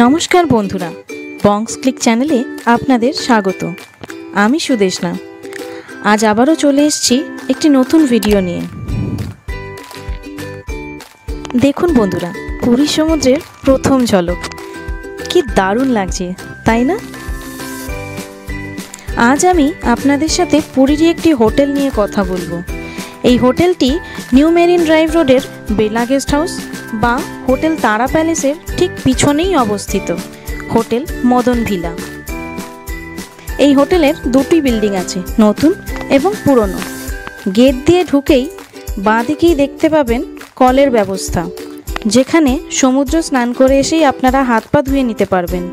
নমস্কার বন্ধুরা, বংস ক্লিক চ্যানেলে আপনাদের স্বাগত। আমি সুদেশনা। আজ আবারও চলে এসেছি একটি নতুন ভিডিও নিয়ে। দেখুন বন্ধুরা, পুরী সমুদ্রের প্রথম ঝলক কি দারুণ লাগছে, তাই না? আজ আমি আপনাদের সাথে পুরীরই একটি হোটেল নিয়ে কথা বলবো। এই হোটেলটি নিউ মেরিন ড্রাইভ রোডের বেলা গেস্ট হাউস বা হোটেল তারা প্যালেসের ঠিক পিছনেই অবস্থিত হোটেল মদন ভিলা। এই হোটেলের দুটি বিল্ডিং আছে, নতুন এবং পুরনো। গেট দিয়ে ঢুকেই বাঁদিকেই দেখতে পাবেন কলের ব্যবস্থা, যেখানে সমুদ্র স্নান করে এসেই আপনারা হাত পা ধুয়ে নিতে পারবেন।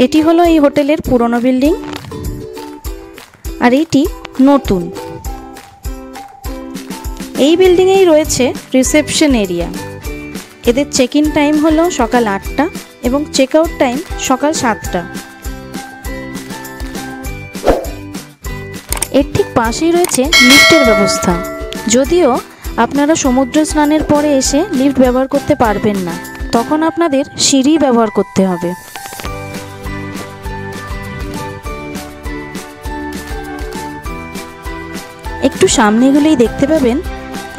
এটি হলো এই হোটেলের পুরনো বিল্ডিং, আর এইটি নতুন। এই বিল্ডিংয়েই রয়েছে রিসেপশন এরিয়া। এদের চেক ইন টাইম হলো সকাল 8টা এবং চেক আউট টাইম সকাল 7টা। এর ঠিক পাশেই রয়েছে লিফটের ব্যবস্থা, যদিও আপনারা সমুদ্র স্নানের পরে এসে লিফট ব্যবহার করতে পারবেন না, তখন আপনাদের সিঁড়ি ব্যবহার করতে হবে। একটু সামনে গেলেই দেখতে পাবেন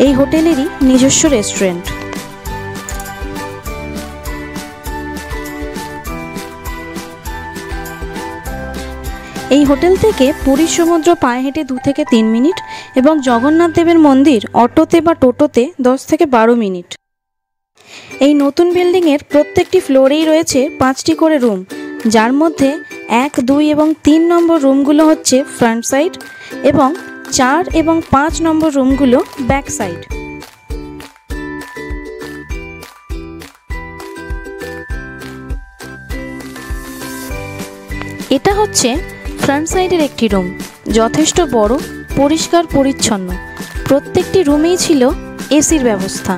এই হোটেলেরই নিজস্ব রেস্টুরেন্ট। এই হোটেল থেকে পুরী সমুদ্র পায়ে হেঁটে 2 থেকে 3 মিনিট এবং জগন্নাথ দেবের মন্দির অটোতে বা টোটোতে 10 থেকে 12 মিনিট। এই নতুন বিল্ডিংয়ের প্রত্যেকটি ফ্লোরেই রয়েছে 5টি করে রুম, যার মধ্যে 1, 2 এবং 3 নম্বর রুমগুলো হচ্ছে ফ্রন্ট সাইড এবং 4 এবং 5 নম্বর রুমগুলো ব্যাক সাইড। এটা হচ্ছে ফ্রন্ট সাইডের একটি রুম, যথেষ্ট বড়, পরিষ্কার পরিচ্ছন্ন। প্রত্যেকটি রুমেই ছিল এসির ব্যবস্থা,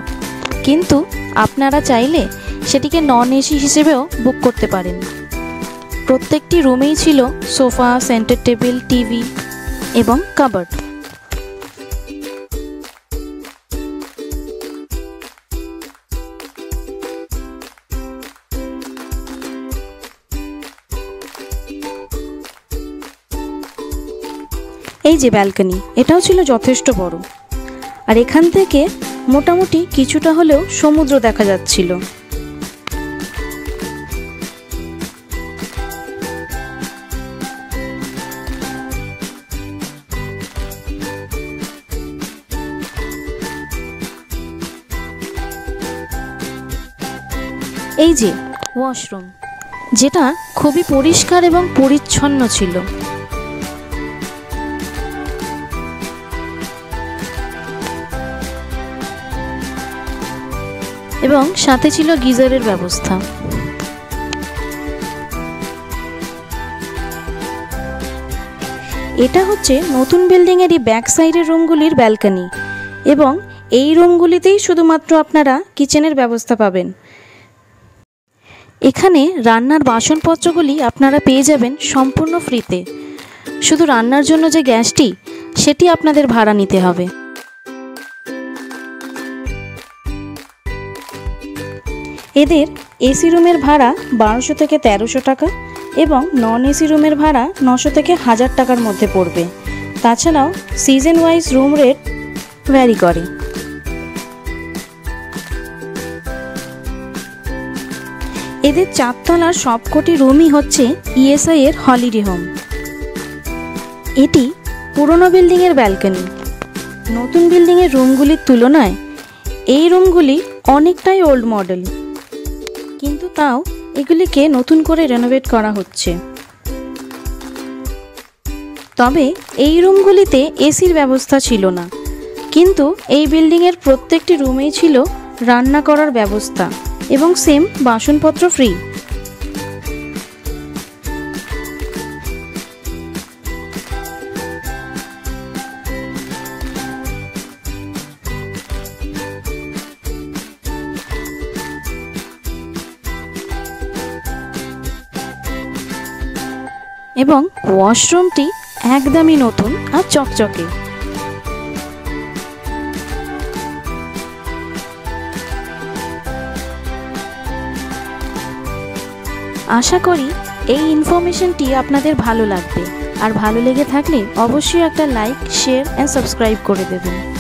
কিন্তু আপনারা চাইলে সেটিকে নন এসি হিসেবেও বুক করতে পারেন। প্রত্যেকটি রুমেই ছিল সোফা, সেন্টার টেবিল, টিভি এবং কাবার্ড। এই যে ব্যালকনি, এটাও ছিল যথেষ্ট বড়, আর এখান থেকে মোটামুটি কিছুটা হলেও সমুদ্র দেখা যাচ্ছিল। এই যে ওয়াশরুম, যেটা খুবই পরিষ্কার এবং পরিচ্ছন্ন ছিল। এবং সাথে ছিল গিজারের ব্যবস্থা। এটা হচ্ছে নতুন বিল্ডিংয়েরই ব্যাক সাইডের রুমগুলির ব্যালকনি, এবং এই রুমগুলিতেই শুধুমাত্র আপনারা কিচেনের ব্যবস্থা পাবেন। এখানে রান্নার বাসনপত্রগুলি আপনারা পেয়ে যাবেন সম্পূর্ণ ফ্রিতে। শুধু রান্নার জন্য যে গ্যাসটি, সেটি আপনাদের ভাড়া নিতে হবে। এদের এসি রুমের ভাড়া 1200 থেকে 1300 টাকা এবং নন এসি রুমের ভাড়া 900 থেকে 1000 টাকার মধ্যে পড়বে। তাছাড়াও season wise room rate vary করে। এদের 4 তলার সবকটি রুমই হচ্ছে ইএসআই এর হলিডে হোম। এটি পুরনো বিল্ডিংয়ের ব্যালকনি। নতুন বিল্ডিংয়ের রুমগুলির তুলনায় এই রুমগুলি অনেকটাই ওল্ড মডেল, কিন্তু তাও এগুলিকে নতুন করে রেনোভেট করা হচ্ছে। তবে এই রুমগুলিতে এসির ব্যবস্থা ছিল না, কিন্তু এই বিল্ডিংয়ের প্রত্যেকটি রুমেই ছিল রান্না করার ব্যবস্থা এবং সেম বাসনপত্র ফ্রি। এবং ওয়াশরুমটি একদমই নতুন আর চকচকে। আশা করি এই ইনফরমেশনটি আপনাদের ভালো লাগবে, আর ভালো লেগে থাকলে অবশ্যই একটা লাইক, শেয়ার অ্যান্ড সাবস্ক্রাইব করে দেবেন।